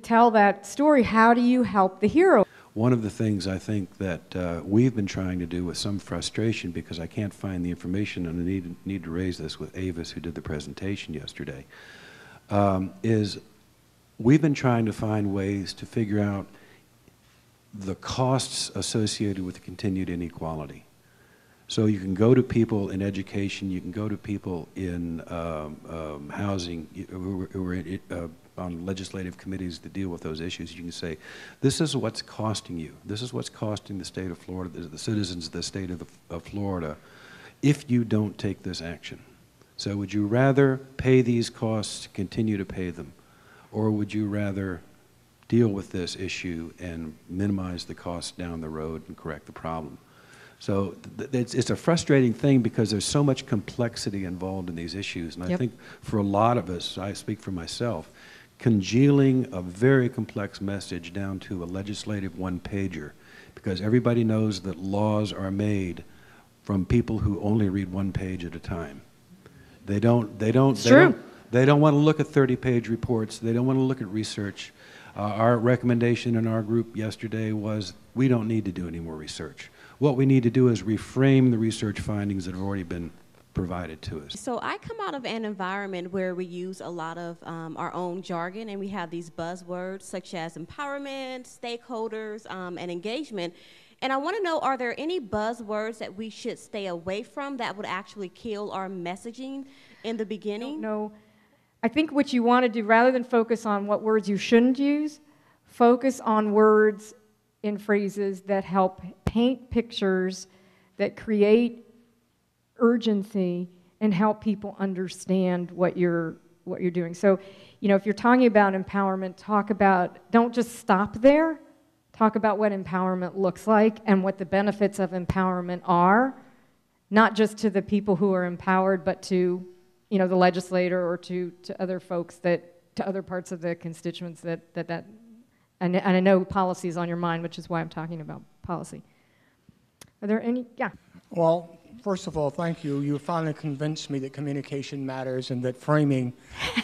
tell that story. How do you help the hero? One of the things I think that we've been trying to do with some frustration, because I can't find the information, and I need to raise this with Avis, who did the presentation yesterday, is we've been trying to find ways to figure out the costs associated with the continued inequality. So you can go to people in education, you can go to people in housing, who are on legislative committees to deal with those issues. You can say, this is what's costing you. This is what's costing the state of Florida, the citizens of the state of Florida, if you don't take this action. So would you rather pay these costs to continue to pay them, or would you rather deal with this issue and minimize the costs down the road and correct the problem? So it's a frustrating thing because there's so much complexity involved in these issues. And I think for a lot of us, I speak for myself, congealing a very complex message down to a legislative one-pager, because everybody knows that laws are made from people who only read one page at a time. They don't want to look at 30-page reports. They don't want to look at research. Our recommendation in our group yesterday was we don't need to do any more research. What we need to do is reframe the research findings that have already been provided to us. So I come out of an environment where we use a lot of our own jargon, and we have these buzzwords such as empowerment, stakeholders, and engagement. And I want to know, are there any buzzwords that we should stay away from that would actually kill our messaging in the beginning? No. I think what you want to do, rather than focus on what words you shouldn't use, focus on words and phrases that help paint pictures, that create urgency, and help people understand what you're doing. So, you know, if you're talking about empowerment, don't just stop there. Talk about what empowerment looks like and what the benefits of empowerment are, not just to the people who are empowered, but to, you know, the legislator or to other folks, to other parts of the constituents and I know policy is on your mind, which is why I'm talking about policy. Are there any? Yeah. Well, first of all, thank you. You finally convinced me that communication matters and that framing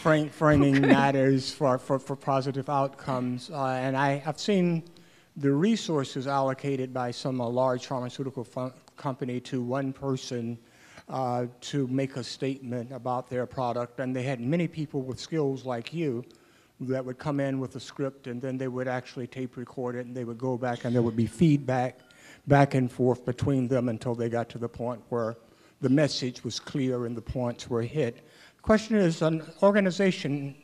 matters for positive outcomes. And I've seen the resources allocated by some large pharmaceutical company to one person to make a statement about their product, and they had many people with skills like you that would come in with a script, and then they would actually tape record it, and they would go back, and there would be feedback back and forth between them until they got to the point where the message was clear and the points were hit. The question is, an organization,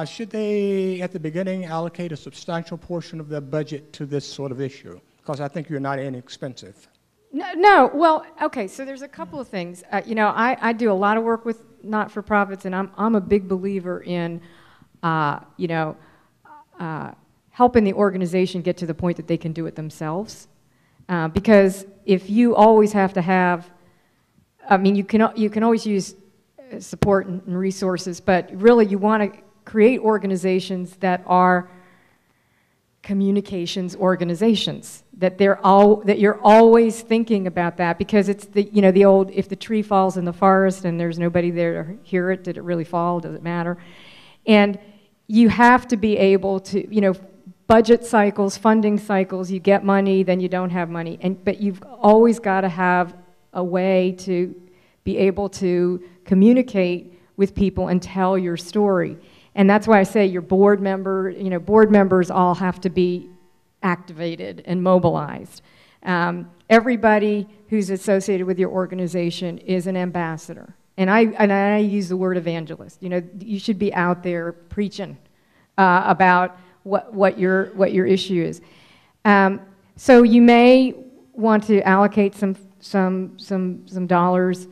should they, at the beginning, allocate a substantial portion of their budget to this sort of issue? Because I think you're not inexpensive. No, well, okay, so there's a couple of things. You know, I do a lot of work with not-for-profits, and I'm a big believer in, you know, helping the organization get to the point that they can do it themselves. Because if you always have to have, I mean, you can always use support and resources, but really you want to create organizations that are communications organizations, that you're always thinking about that, because it's the old, if the tree falls in the forest and there's nobody there to hear it, did it really fall? Does it matter? And you have to be able to, you know, budget cycles, funding cycles, you get money, then you don't have money, but you've always got to have a way to be able to communicate with people and tell your story. And that's why I say your board members all have to be activated and mobilized. Everybody who's associated with your organization is an ambassador. And I use the word evangelist. You know, you should be out there preaching about what your issue is. So you may want to allocate some dollars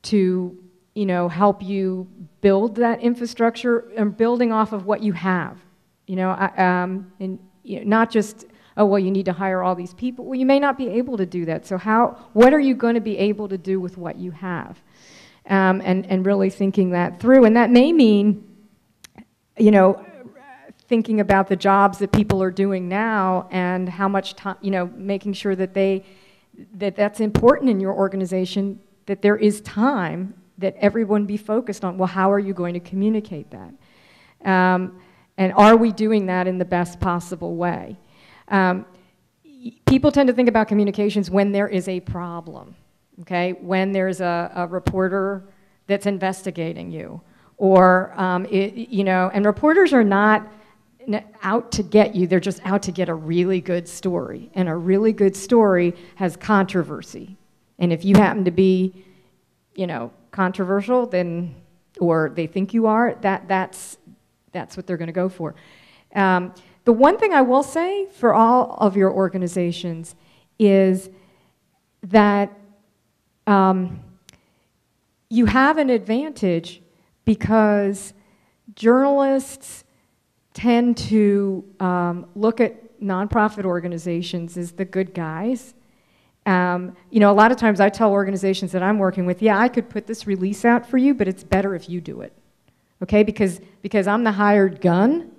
to, you know, help you build that infrastructure and building off of what you have. You know, and you know, not just, oh, well, you need to hire all these people. Well, you may not be able to do that. So what are you going to be able to do with what you have? And really thinking that through. And that may mean, you know, thinking about the jobs that people are doing now and how much time, you know, making sure that that's important in your organization, that there is time that everyone be focused on, well, how are you going to communicate that? And are we doing that in the best possible way? People tend to think about communications when there is a problem, okay? When there's a reporter that's investigating you, or, you know, and reporters are not out to get you, they're just out to get a really good story. And a really good story has controversy. And if you happen to be, you know, controversial, then, or they think you are, that's what they're going to go for. The one thing I will say for all of your organizations is that you have an advantage because journalists tend to look at nonprofit organizations as the good guys. You know, a lot of times I tell organizations that I'm working with, yeah, I could put this release out for you, but it's better if you do it, okay? Because I'm the hired gun,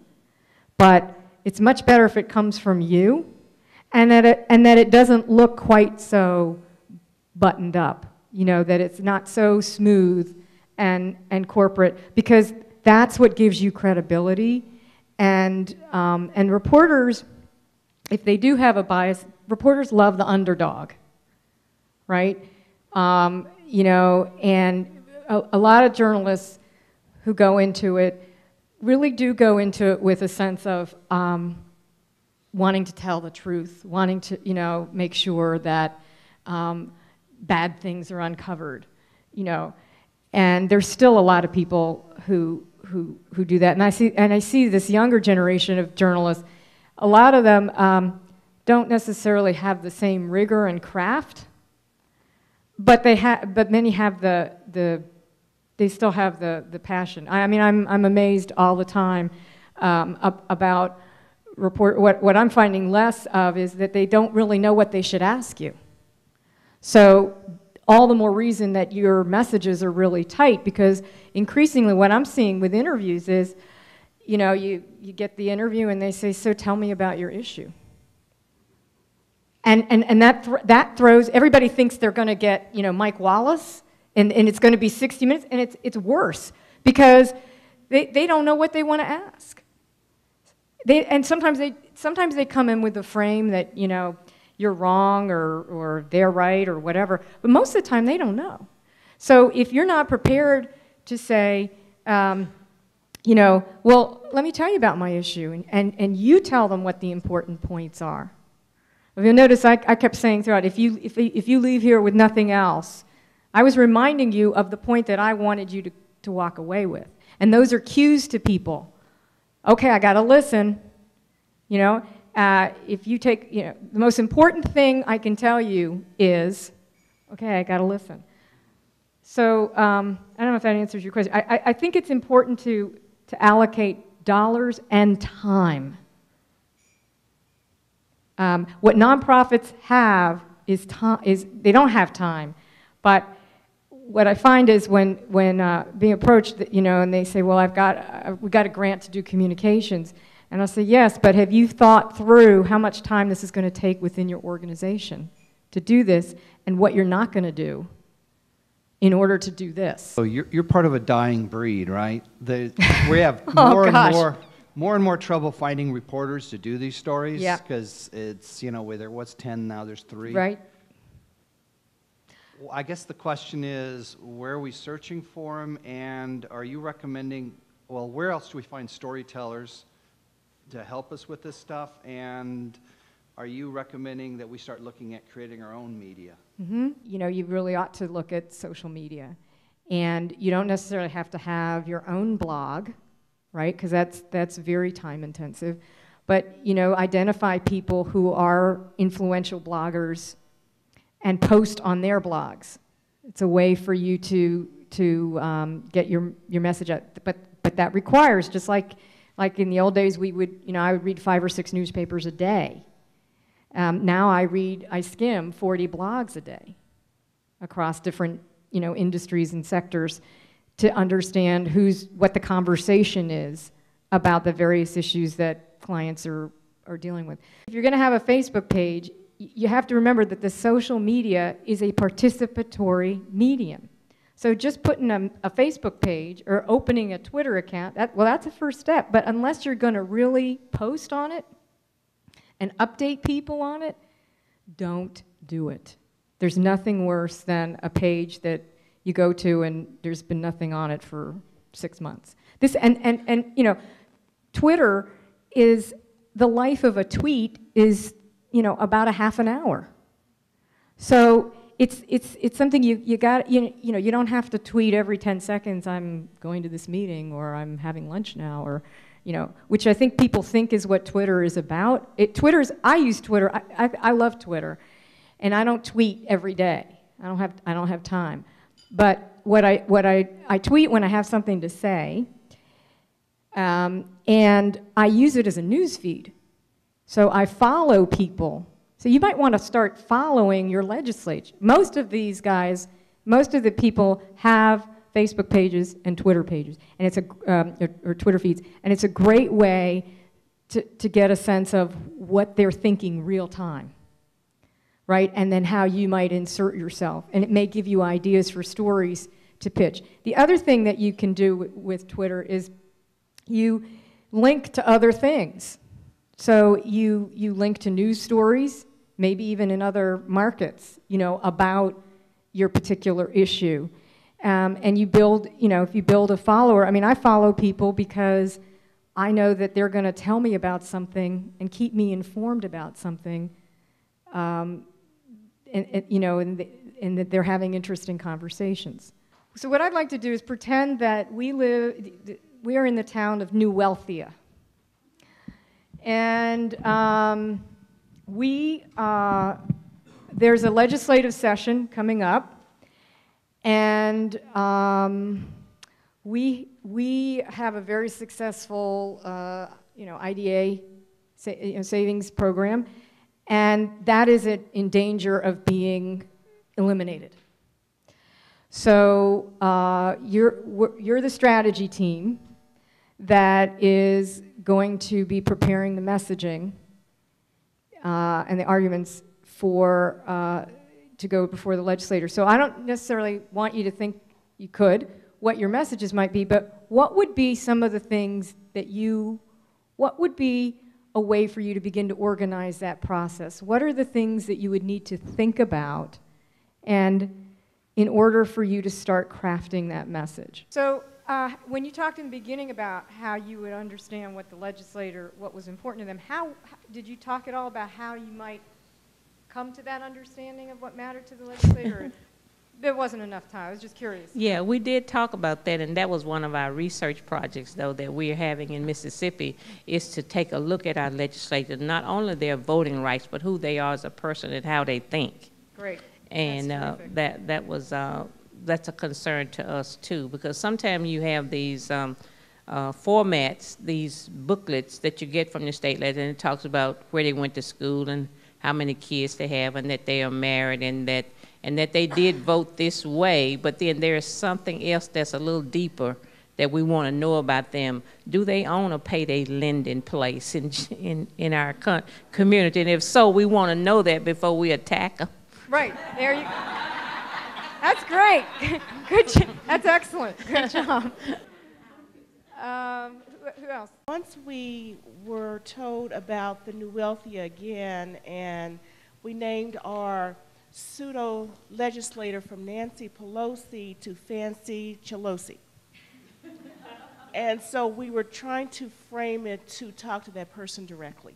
but it's much better if it comes from you, and that it doesn't look quite so buttoned up, you know, that it's not so smooth and corporate, because that's what gives you credibility. And reporters, if they do have a bias, reporters love the underdog, right? You know, and a lot of journalists who go into it really do go into it with a sense of wanting to tell the truth, wanting to, you know, make sure that bad things are uncovered, you know. And there's still a lot of people who do that. And I see this younger generation of journalists, a lot of them don't necessarily have the same rigor and craft, but many have they still have the passion. I mean, I'm amazed all the time about what I'm finding less of is that they don't really know what they should ask you. So all the more reason that your messages are really tight, because increasingly what I'm seeing with interviews is, you know, you get the interview and they say, so tell me about your issue. And that throws, everybody thinks they're going to get, you know, Mike Wallace, and it's going to be 60 minutes, and it's worse, because they don't know what they want to ask. And sometimes they come in with the frame that, you know, you're wrong or they're right or whatever, but most of the time they don't know. So if you're not prepared to say, you know, well, let me tell you about my issue, and you tell them what the important points are. If you'll notice, I kept saying throughout, if you leave here with nothing else, I was reminding you of the point that I wanted you to walk away with. And those are cues to people. Okay, I got to listen. You know, if you take, you know, the most important thing I can tell you is, okay, I got to listen. So I don't know if that answers your question. I think it's important to allocate dollars and time. What nonprofits have is they don't have time, but what I find is when being approached, you know, and they say, well, we got a grant to do communications, and I'll say, yes, but have you thought through how much time this is going to take within your organization to do this, and what you're not going to do in order to do this? So you're part of a dying breed, right? We have more and more trouble finding reporters to do these stories, because it's, you know, where there was 10, now there's 3. Right. Well, I guess the question is, where are we searching for them, and are you recommending, well, where else do we find storytellers to help us with this stuff, and are you recommending that we start looking at creating our own media? Mm-hmm. You know, you really ought to look at social media, and you don't necessarily have to have your own blog, right? Because that's very time intensive. But, you know, identify people who are influential bloggers and post on their blogs. It's a way for you to get your message out. But that requires, just like in the old days, I would read 5 or 6 newspapers a day. Now I skim 40 blogs a day across different, you know, industries and sectors, to understand what the conversation is about the various issues that clients are dealing with. If you're going to have a Facebook page, you have to remember that the social media is a participatory medium. So just putting a Facebook page or opening a Twitter account, that's a first step. But unless you're going to really post on it and update people on it, don't do it. There's nothing worse than a page that you go to and there's been nothing on it for 6 months. And you know, Twitter is, the life of a tweet is, you know, about a half an hour. So it's something you got, you know, you don't have to tweet every 10 seconds, I'm going to this meeting, or I'm having lunch now, or, you know, which I think people think is what Twitter is about. I use Twitter, I love Twitter, and I don't tweet every day. I don't have time. But what I tweet when I have something to say, and I use it as a news feed. So I follow people So you might want to start following your legislature. Most of these guys, most of the people have Facebook pages and Twitter pages, and it's or Twitter feeds, and it's a great way to get a sense of what they're thinking real time, right? And then how you might insert yourself, and it may give you ideas for stories to pitch. The other thing that you can do with Twitter is you link to other things. So you link to news stories, maybe even in other markets, you know, about your particular issue. And you build, you know, if you build a follower, I mean, I follow people because I know that they're going to tell me about something and keep me informed about something, you know, and that they're having interesting conversations. So what I'd like to do is pretend that we are in the town of New Welthia. And there's a legislative session coming up, and we have a very successful you know, IDA savings program, and that is in danger of being eliminated. So you're the strategy team that is going to be preparing the messaging and the arguments for to go before the legislator. So I don't necessarily want you to think you could, what your messages might be, but what would be some of the things that what would be a way for you to begin to organize that process? What are the things that you would need to think about and in order for you to start crafting that message? So when you talked in the beginning about how you would understand what the legislator, what was important to them, how did you talk at all about how you might come to that understanding of what mattered to the legislator? There wasn't enough time. I was just curious. Yeah, we did talk about that, and that was one of our research projects, though, that we're having in Mississippi, is to take a look at our legislators, not only their voting rights, but who they are as a person and how they think. Great. And that's a concern to us too, because sometimes you have these formats, these booklets that you get from the state legislature, and it talks about where they went to school and how many kids they have, and that they are married, and that they did vote this way. But then there is something else that's a little deeper that we want to know about them. Do they own a payday lending place in our community? And if so, we want to know that before we attack them. Right, there you go. That's great. Good job. That's excellent. Good job. Who else? Once we were told about the New Welthia again, and we named our pseudo-legislator from Nancy Pelosi to Fancy Chelosi. And so we were trying to frame it to talk to that person directly.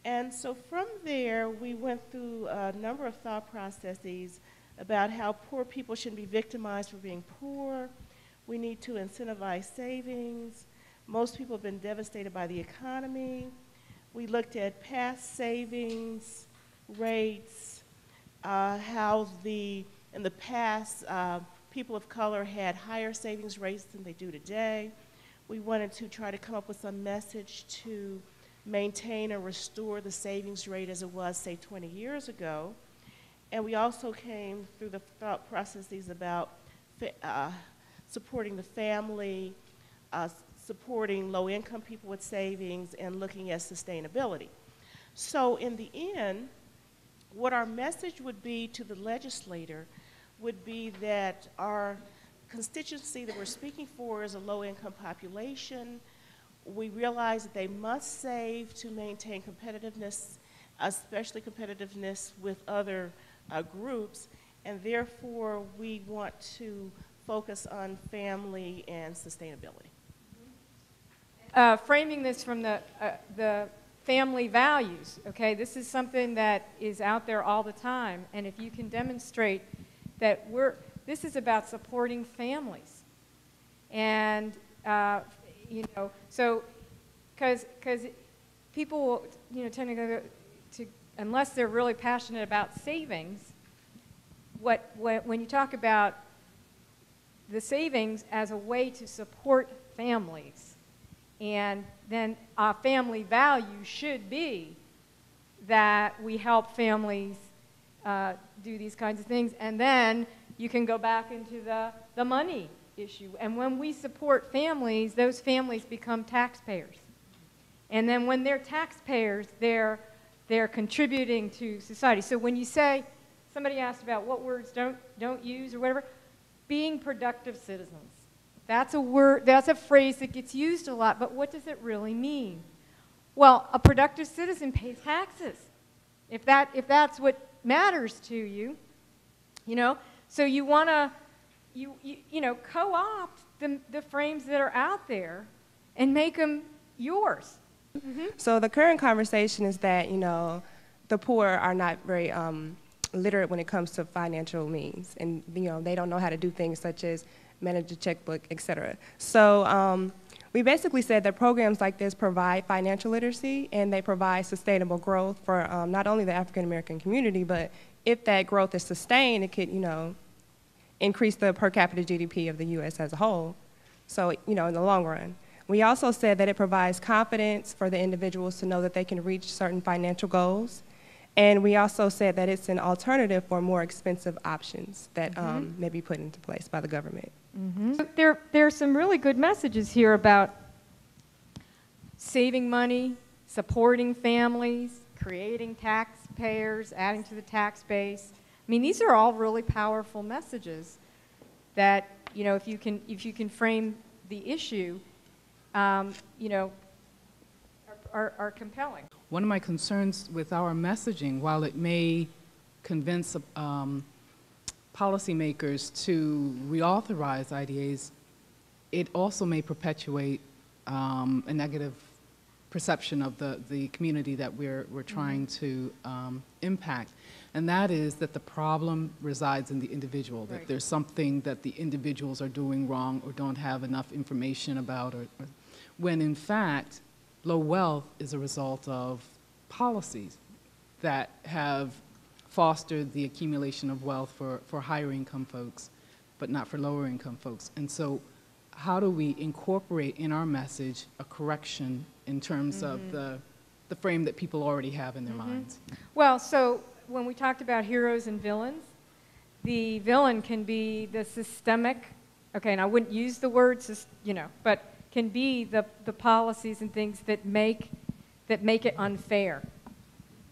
And so from there, we went through a number of thought processes about how poor people shouldn't be victimized for being poor. We need to incentivize savings. Most people have been devastated by the economy. We looked at past savings rates, how in the past, people of color had higher savings rates than they do today. We wanted to try to come up with some message to maintain or restore the savings rate as it was, say, 20 years ago. And we also came through the thought processes about supporting the family, supporting low-income people with savings, and looking at sustainability. So in the end, what our message would be to the legislator would be that our constituency that we're speaking for is a low-income population. We realize that they must save to maintain competitiveness, especially competitiveness with other groups, and therefore we want to focus on family and sustainability. Framing this from the family values, okay? This is something that is out there all the time, and if you can demonstrate that this is about supporting families. And, you know, so, because people will, you know, tend to go to, unless they're really passionate about savings, when you talk about the savings as a way to support families, and then our family value should be that we help families do these kinds of things. And then you can go back into the money issue. And when we support families, those families become taxpayers. And then when they're taxpayers, they're contributing to society. So when you say, somebody asked about what words don't use or whatever, being productive citizens. That's a word, that's a phrase that gets used a lot, but what does it really mean? Well, a productive citizen pays taxes. If that's what matters to you, you know, so you want to, you know, co-opt the frames that are out there and make them yours. Mm-hmm. So the current conversation is that, you know, the poor are not very literate when it comes to financial means, and, you know, they don't know how to do things such as manage a checkbook, et cetera. So we basically said that programs like this provide financial literacy, and they provide sustainable growth for not only the African American community, but if that growth is sustained, it could, you know, increase the per capita GDP of the U.S. as a whole. So, you know, in the long run. We also said that it provides confidence for the individuals to know that they can reach certain financial goals. And we also said that it's an alternative for more expensive options that may be put into place by the government. Mm-hmm. So there are some really good messages here about saving money, supporting families, creating taxpayers, adding to the tax base. I mean, these are all really powerful messages that, you know, if you can frame the issue, you know, are compelling. One of my concerns with our messaging, while it may convince policymakers to reauthorize IDAs, it also may perpetuate a negative perception of the community that we're trying to impact. And that is that the problem resides in the individual, that there's something that the individuals are doing wrong or don't have enough information about, or when in fact, low wealth is a result of policies that have fostered the accumulation of wealth for higher income folks, but not for lower income folks. And so how do we incorporate in our message a correction in terms of the frame that people already have in their minds? Well, so when we talked about heroes and villains, the villain can be the systemic, okay, and I wouldn't use the word, you know, but can be the policies and things that make it unfair,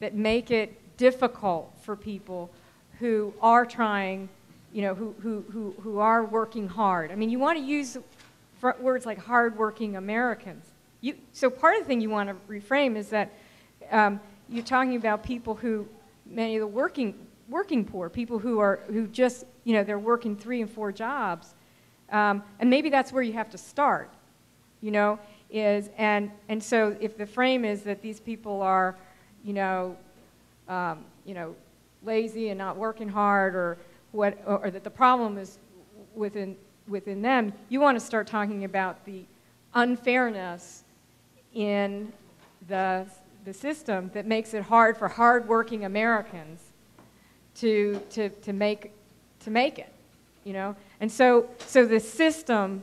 that make it difficult for people who are trying, you know, who are working hard. I mean, you want to use words like hardworking Americans. So part of the thing you want to reframe is that you're talking about people who, many of the working poor, people who just, you know, they're working 3 and 4 jobs, and maybe that's where you have to start. You know, and so if the frame is that these people are, you know, lazy and not working hard, or that the problem is within them, you want to start talking about the unfairness in the system that makes it hard for hardworking Americans to make it, you know, and so the system.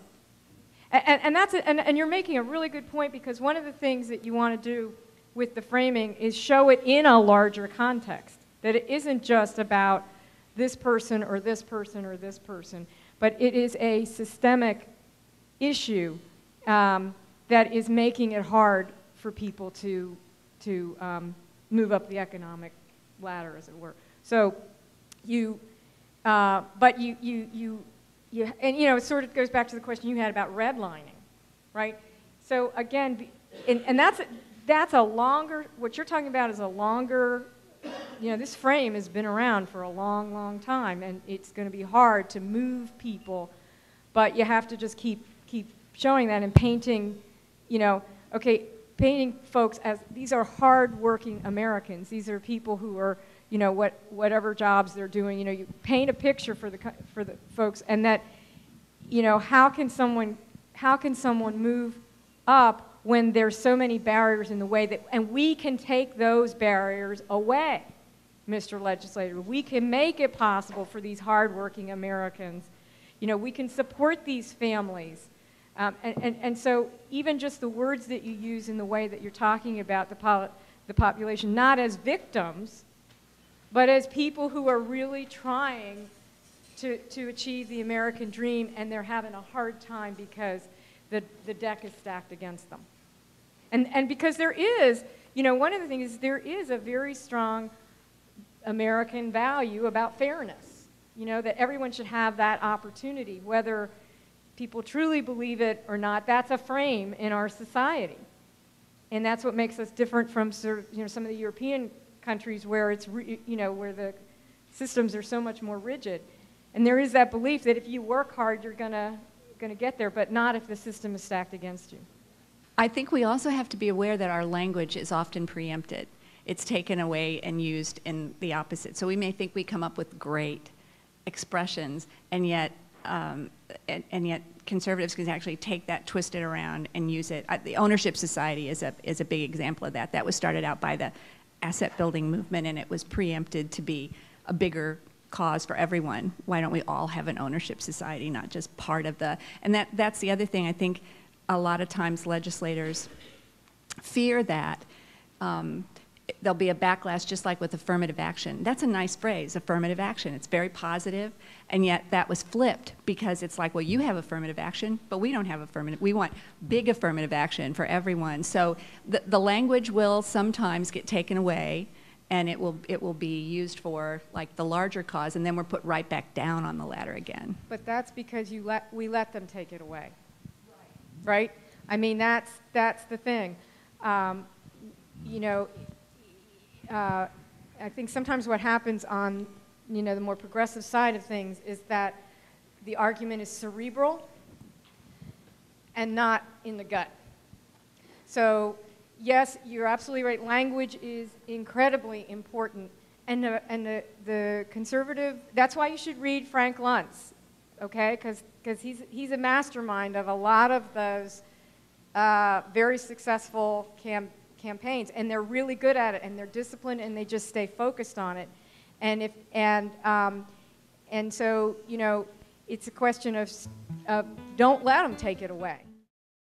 And you're making a really good point, because one of the things that you want to do with the framing is show it in a larger context, that it isn't just about this person or this person or this person, but it is a systemic issue that is making it hard for people to move up the economic ladder, as it were. So but and, you know, it sort of goes back to the question you had about redlining, right? So again, and that's a longer, what you're talking about is a longer, you know, this frame has been around for a long, long time, and it's going to be hard to move people, but you have to just keep showing that and painting, you know, okay, painting folks as these are hardworking Americans. These are people who are, you know, whatever jobs they're doing. You know, you paint a picture for the folks, and that, you know, how can someone move up when there's so many barriers in the way that, and we can take those barriers away, Mr. Legislator. We can make it possible for these hardworking Americans. You know, we can support these families. And so even just the words that you use in the way that you're talking about the population, not as victims, but as people who are really trying to achieve the American dream, and they're having a hard time because the deck is stacked against them. And because there is, you know, one of the things is there is a very strong American value about fairness, you know, that everyone should have that opportunity, whether people truly believe it or not. That's a frame in our society. And that's what makes us different from sort of, you know, some of the European countries where it's, you know, where the systems are so much more rigid. And there is that belief that if you work hard, you're gonna get there, but not if the system is stacked against you. I think we also have to be aware that our language is often preempted. It's taken away and used in the opposite. So we may think we come up with great expressions, and yet conservatives can actually take that, twist it around, and use it. The ownership society is a big example of that. That was started out by the asset building movement, and it was preempted to be a bigger cause for everyone. Why don't we all have an ownership society, not just part of the, and that's the other thing. I think a lot of times legislators fear that there'll be a backlash, just like with affirmative action. That's a nice phrase, affirmative action. It's very positive, and yet that was flipped because it's like, well, you have affirmative action, but we don't have affirmative. We want big affirmative action for everyone. So the language will sometimes get taken away, and it will be used for like the larger cause, and then we're put right back down on the ladder again. But that's because we let them take it away, right? I mean, that's the thing. You know, I think sometimes what happens on, you know, the more progressive side of things is that the argument is cerebral and not in the gut. So yes, you're absolutely right. Language is incredibly important. And the conservative, that's why you should read Frank Luntz, okay? Because he's a mastermind of a lot of those very successful campaigns. And they're really good at it, and they're disciplined, and they just stay focused on it. And so, you know, it's a question of don't let them take it away.